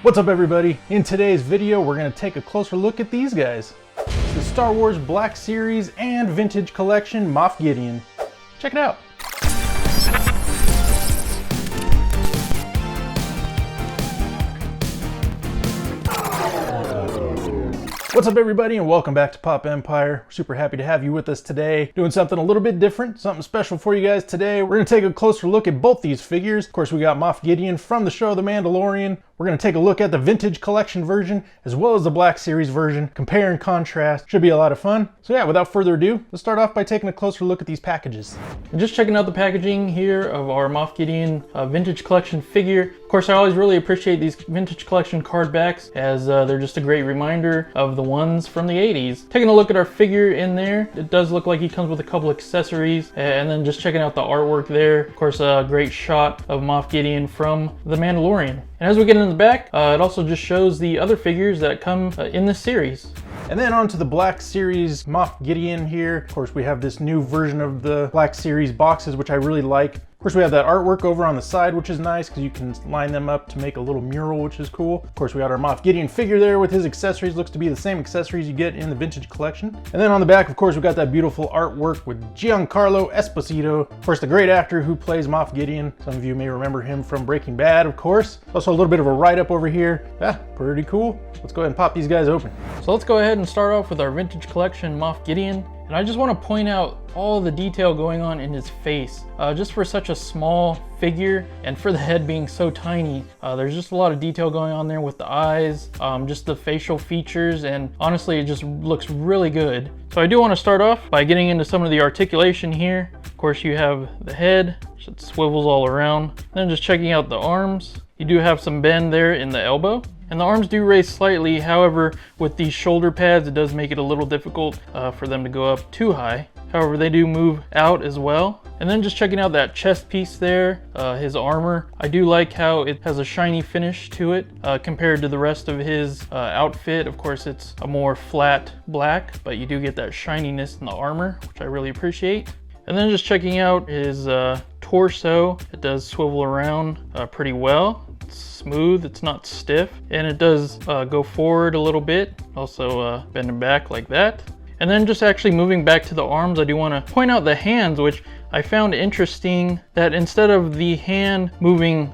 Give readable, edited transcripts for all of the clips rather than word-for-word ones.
What's up everybody? In today's video we're going to take a closer look at these guys. The Star Wars Black Series and Vintage Collection Moff Gideon. Check it out. What's up everybody and welcome back to Pop Empire. We're super happy to have you with us today. Doing something a little bit different, something special for you guys today. We're going to take a closer look at both these figures. Of course we got Moff Gideon from the show The Mandalorian. We're going to take a look at the Vintage Collection version as well as the Black Series version. Compare and contrast. Should be a lot of fun. So yeah, without further ado, let's start off by taking a closer look at these packages. And just checking out the packaging here of our Moff Gideon Vintage Collection figure. Of course, I always really appreciate these Vintage Collection card backs as they're just a great reminder of the ones from the 80s. Taking a look at our figure in there, it does look like he comes with a couple accessories, and then just checking out the artwork there. Of course, a great shot of Moff Gideon from The Mandalorian. And as we get in the back, it also just shows the other figures that come in this series. And then on to the Black Series Moff Gideon here. Of course, we have this new version of the Black Series boxes, which I really like. Of course, we have that artwork over on the side, which is nice because you can line them up to make a little mural, which is cool. Of course, we got our Moff Gideon figure there with his accessories. Looks to be the same accessories you get in the Vintage Collection. And then on the back, of course, we got that beautiful artwork with Giancarlo Esposito. Of course, the great actor who plays Moff Gideon. Some of you may remember him from Breaking Bad, of course. Also a little bit of a write-up over here. Yeah, pretty cool. Let's go ahead and pop these guys open. So let's go ahead and start off with our Vintage Collection Moff Gideon. And I just want to point out all the detail going on in his face. Just for such a small figure and for the head being so tiny, there's just a lot of detail going on there with the eyes, just the facial features, and honestly, it just looks really good. So I do want to start off by getting into some of the articulation here. Of course, you have the head, it swivels all around. Then just checking out the arms. You do have some bend there in the elbow. And the arms do raise slightly, however, with these shoulder pads, it does make it a little difficult for them to go up too high. However, they do move out as well. And then just checking out that chest piece there, his armor. I do like how it has a shiny finish to it compared to the rest of his outfit. Of course, it's a more flat black, but you do get that shininess in the armor, which I really appreciate. And then just checking out his torso, it does swivel around pretty well. It's smooth, it's not stiff, and it does go forward a little bit, also bending back like that. And then just actually moving back to the arms, I do want to point out the hands, which I found interesting that instead of the hand moving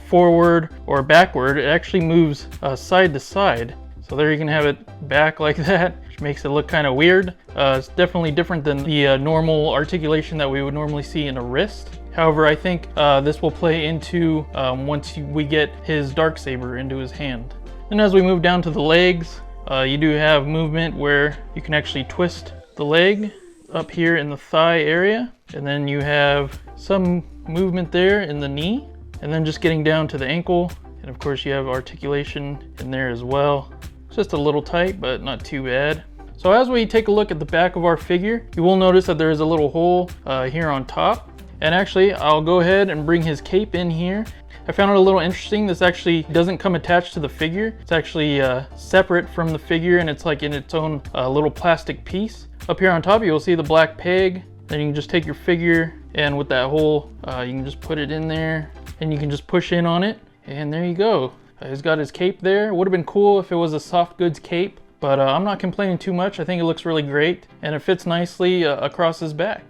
forward or backward, it actually moves side to side. So there you can have it back like that, which makes it look kind of weird. It's definitely different than the normal articulation that we would normally see in a wrist. However, I think this will play into once we get his dark saber into his hand. And as we move down to the legs, you do have movement where you can actually twist the leg up here in the thigh area. And then you have some movement there in the knee. And then just getting down to the ankle. And of course you have articulation in there as well. It's just a little tight, but not too bad. So as we take a look at the back of our figure, you will notice that there is a little hole here on top. And actually, I'll go ahead and bring his cape in here. I found it a little interesting. This actually doesn't come attached to the figure. It's actually separate from the figure, and it's like in its own little plastic piece. Up here on top, you'll see the black peg. Then you can just take your figure, and with that hole, you can just put it in there, and you can just push in on it, and there you go. He's got his cape there. It would have been cool if it was a soft goods cape, but I'm not complaining too much. I think it looks really great, and it fits nicely across his back.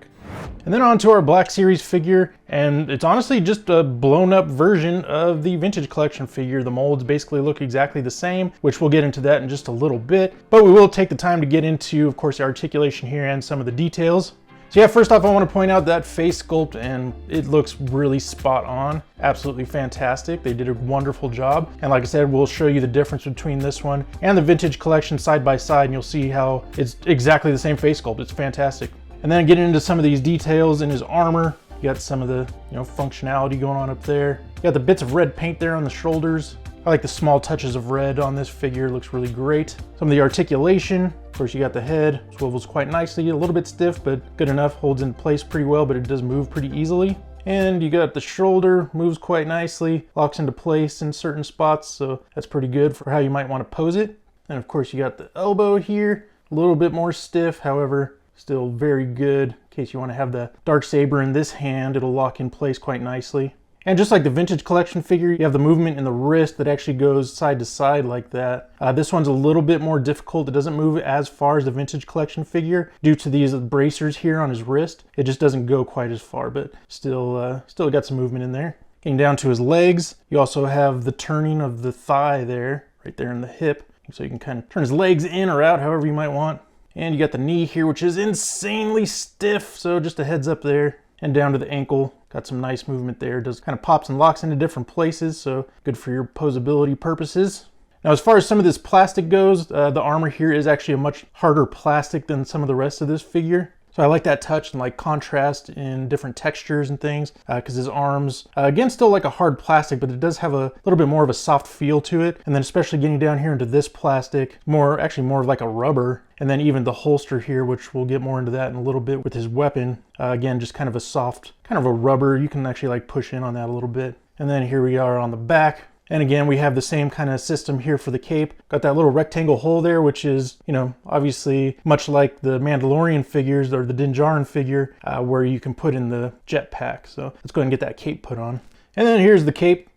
And then on to our Black Series figure, and it's honestly just a blown up version of the Vintage Collection figure. The molds basically look exactly the same, which we'll get into that in just a little bit. But we will take the time to get into, of course, the articulation here and some of the details. So yeah, first off, I want to point out that face sculpt, and it looks really spot on. Absolutely fantastic. They did a wonderful job. And like I said, we'll show you the difference between this one and the Vintage Collection side by side, and you'll see how it's exactly the same face sculpt. It's fantastic. And then getting into some of these details in his armor, you got some of the functionality going on up there. You got the bits of red paint there on the shoulders. I like the small touches of red on this figure, it looks really great. Some of the articulation, of course you got the head, swivels quite nicely, a little bit stiff, but good enough, holds in place pretty well, but it does move pretty easily. And you got the shoulder, moves quite nicely, locks into place in certain spots, so that's pretty good for how you might want to pose it. And of course you got the elbow here, a little bit more stiff, however, still very good. In case you want to have the dark saber in this hand, it'll lock in place quite nicely. And just like the Vintage Collection figure, you have the movement in the wrist that actually goes side to side like that. This one's a little bit more difficult. It doesn't move as far as the Vintage Collection figure due to these bracers here on his wrist. It just doesn't go quite as far, but still got some movement in there. Getting down to his legs, you also have the turning of the thigh there, right there in the hip. So you can kind of turn his legs in or out however you might want. And you got the knee here, which is insanely stiff. So just a heads up there. And down to the ankle, got some nice movement there. It does kind of pops and locks into different places, so good for your posability purposes. Now, as far as some of this plastic goes, the armor here is actually a much harder plastic than some of the rest of this figure. So I like that touch and like contrast in different textures and things, because his arms, again, still like a hard plastic, but it does have a little bit more of a soft feel to it. And then especially getting down here into this plastic, actually more like a rubber. And then even the holster here, which we'll get more into that in a little bit with his weapon. Again, just kind of a soft, kind of a rubber. You can actually like push in on that a little bit. And then here we are on the back. And again, we have the same kind of system here for the cape. Got that little rectangle hole there, which is, you know, obviously much like the Mandalorian figures or the Din Djarin figure, where you can put in the jetpack. So let's go ahead and get that cape put on. And then here's the cape,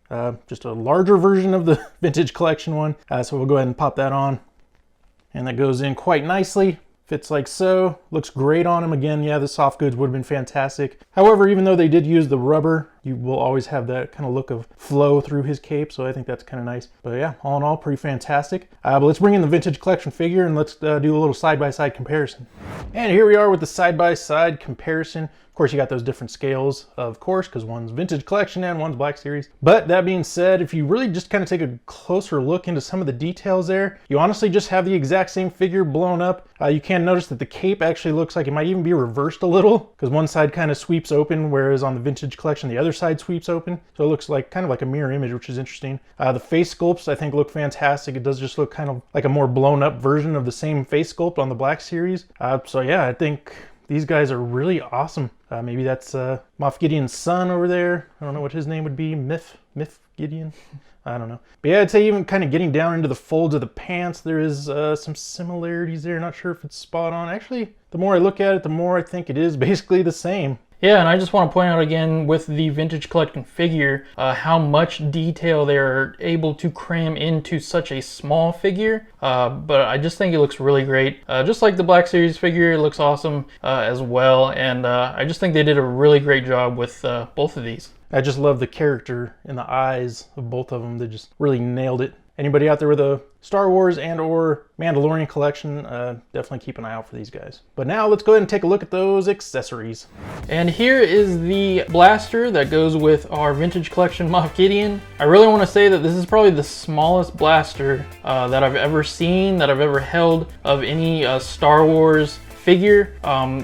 just a larger version of the Vintage Collection one. So we'll go ahead and pop that on. And that goes in quite nicely. Fits like so. Looks great on him. Again, yeah, the soft goods would have been fantastic. However, even though they did use the rubber, you will always have that kind of look of flow through his cape. So I think that's kind of nice. But yeah, all in all, pretty fantastic. But let's bring in the Vintage Collection figure and let's do a little side-by-side comparison. And here we are with the side-by-side comparison. Of course, you got those different scales, of course, because one's Vintage Collection and one's Black Series. But that being said, if you really just kind of take a closer look into some of the details there, you honestly just have the exact same figure blown up. You can notice that the cape actually looks like it might even be reversed a little, because one side kind of sweeps open, whereas on the Vintage Collection, the other side sweeps open. So it looks like kind of like a mirror image, which is interesting. The face sculpts, I think, look fantastic. It does just look kind of like a more blown up version of the same face sculpt on the Black Series. So yeah, I think these guys are really awesome. Maybe that's Moff Gideon's son over there. I don't know what his name would be. Miff Gideon? I don't know. But yeah, I'd say even kind of getting down into the folds of the pants, there is some similarities there. Not sure if it's spot on. Actually, the more I look at it, the more I think it is basically the same. Yeah, and I just want to point out again with the Vintage Collection figure, how much detail they're able to cram into such a small figure. But I just think it looks really great. Just like the Black Series figure, it looks awesome as well. And I just think they did a really great job with both of these. I just love the character in the eyes of both of them. They just really nailed it. Anybody out there with a Star Wars and or Mandalorian collection, definitely keep an eye out for these guys. But now let's go ahead and take a look at those accessories. And here is the blaster that goes with our Vintage Collection Moff Gideon. I really want to say that this is probably the smallest blaster that I've ever seen, that I've ever held of any Star Wars figure.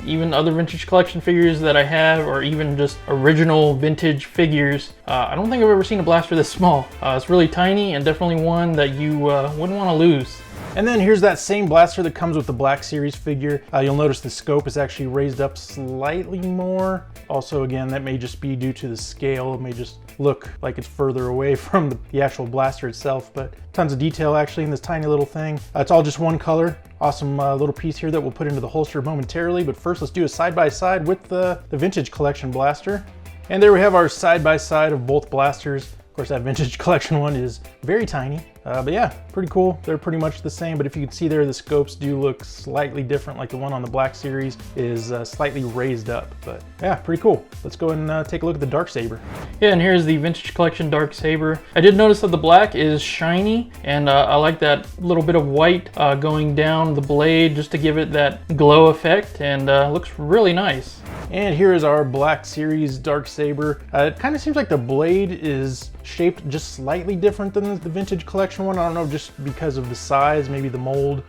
Even other Vintage Collection figures that I have, or even just original vintage figures, I don't think I've ever seen a blaster this small. It's really tiny and definitely one that you wouldn't want to lose. And then here's that same blaster that comes with the Black Series figure. You'll notice the scope is actually raised up slightly more. Also, again, that may just be due to the scale. It may just look like it's further away from the actual blaster itself, but tons of detail actually in this tiny little thing. It's all just one color. Awesome little piece here that we'll put into the holster momentarily, but first let's do a side-by-side with the Vintage Collection blaster. And there we have our side-by-side of both blasters. Of course, that Vintage Collection one is very tiny, but yeah, pretty cool. They're pretty much the same, but if you can see there, the scopes do look slightly different, like the one on the Black Series is slightly raised up, but yeah, pretty cool. Let's go and take a look at the Dark Saber. Yeah, and here's the Vintage Collection Dark Saber. I did notice that the black is shiny, and I like that little bit of white going down the blade just to give it that glow effect, and looks really nice. And here is our Black Series Dark Saber. It kind of seems like the blade is shaped just slightly different than the Vintage Collection one. I don't know, just because of the size, maybe the mold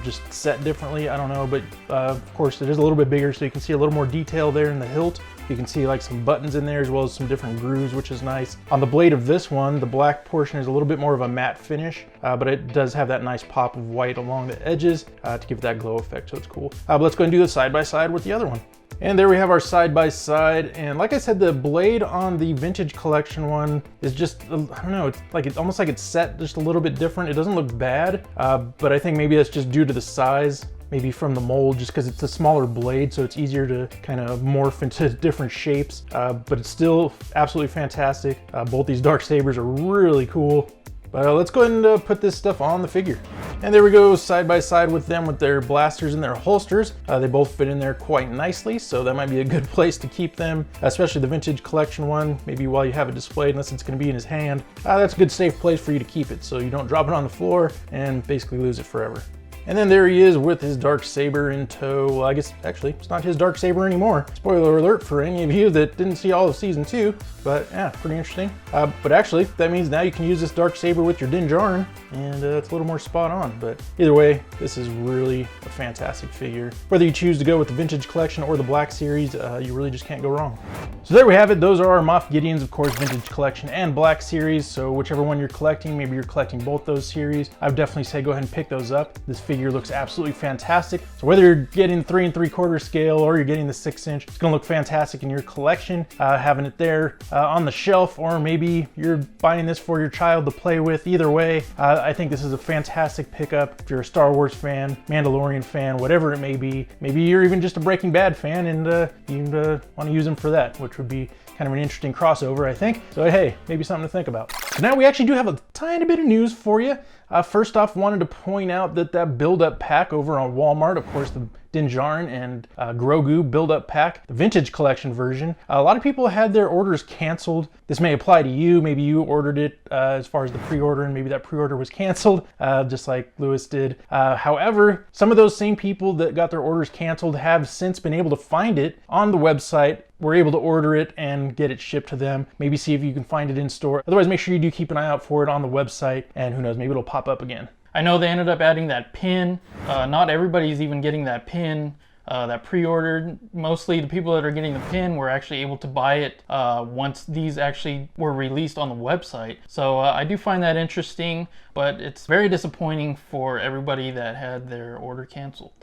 just set differently, I don't know, but of course it is a little bit bigger, so you can see a little more detail there in the hilt. You can see like some buttons in there as well as some different grooves, which is nice. On the blade of this one, the black portion is a little bit more of a matte finish, but it does have that nice pop of white along the edges to give it that glow effect, so it's cool. But let's go and do the side-by-side with the other one. And there we have our side-by-side, and like I said, the blade on the Vintage Collection one is just, I don't know, it's almost like it's set just a little bit different. It doesn't look bad, but I think maybe that's just due to the size. maybe from the mold, just because it's a smaller blade, so it's easier to kind of morph into different shapes. But it's still absolutely fantastic. Both these dark sabers are really cool. But let's go ahead and put this stuff on the figure. And there we go, side by side with them with their blasters and their holsters. They both fit in there quite nicely, so that might be a good place to keep them, especially the Vintage Collection one, maybe while you have it displayed, unless it's gonna be in his hand. That's a good safe place for you to keep it, so you don't drop it on the floor and basically lose it forever. And then there he is with his dark saber in tow. Well, I guess actually it's not his dark saber anymore. Spoiler alert for any of you that didn't see all of season 2, but yeah, pretty interesting. But actually that means now you can use this dark saber with your Din Djarin, and it's a little more spot on. But either way, this is really a fantastic figure. Whether you choose to go with the Vintage Collection or the Black Series, you really just can't go wrong. So there we have it. Those are our Moff Gideons, of course, Vintage Collection and Black Series. So whichever one you're collecting, maybe you're collecting both those series, I would definitely say go ahead and pick those up. This figure looks absolutely fantastic. So whether you're getting 3 3/4 scale or you're getting the 6-inch, it's gonna look fantastic in your collection, having it there on the shelf, or maybe you're buying this for your child to play with. Either way, I think this is a fantastic pickup. If you're a Star Wars fan, Mandalorian fan, whatever it may be, maybe you're even just a Breaking Bad fan and you want to use them for that, which would be kind of an interesting crossover, I think. So hey, maybe something to think about. So now we actually do have a tiny bit of news for you. First off, wanted to point out that build-up pack over on Walmart, of course, the Din Djarin and Grogu build-up pack, the Vintage Collection version. A lot of people had their orders canceled. This may apply to you. Maybe you ordered it as far as the pre-order, and maybe that pre-order was canceled, just like Lewis did. However, some of those same people that got their orders canceled have since been able to find it on the website. We're able to order it and get it shipped to them. Maybe see if you can find it in store. Otherwise, make sure you do keep an eye out for it on the website, and who knows, maybe it'll pop up again. I know they ended up adding that pin. Not everybody's even getting that pin that pre-ordered. Mostly the people that are getting the pin were actually able to buy it once these actually were released on the website. So I do find that interesting, but it's very disappointing for everybody that had their order canceled.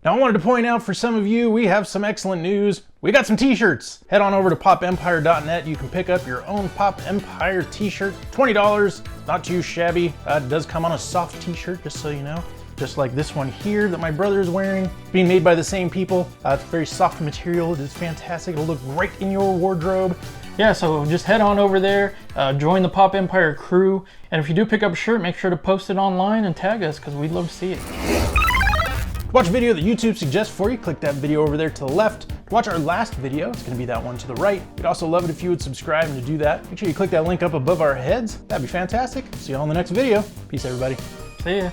Now I wanted to point out for some of you, we have some excellent news. We got some t-shirts. Head on over to popempire.net. You can pick up your own Pop Empire t-shirt, $20, not too shabby. It does come on a soft t-shirt, just so you know. Just like this one here that my brother is wearing. Being made by the same people. It's very soft material. It is fantastic. It'll look great in your wardrobe. Yeah, so just head on over there, join the Pop Empire crew, and if you do pick up a shirt, make sure to post it online and tag us, because we'd love to see it. To watch a video that YouTube suggests for you, click that video over there to the left. To watch our last video, it's gonna be that one to the right. We'd also love it if you would subscribe, and to do that, make sure you click that link up above our heads. That'd be fantastic. See you all in the next video. Peace, everybody. See ya.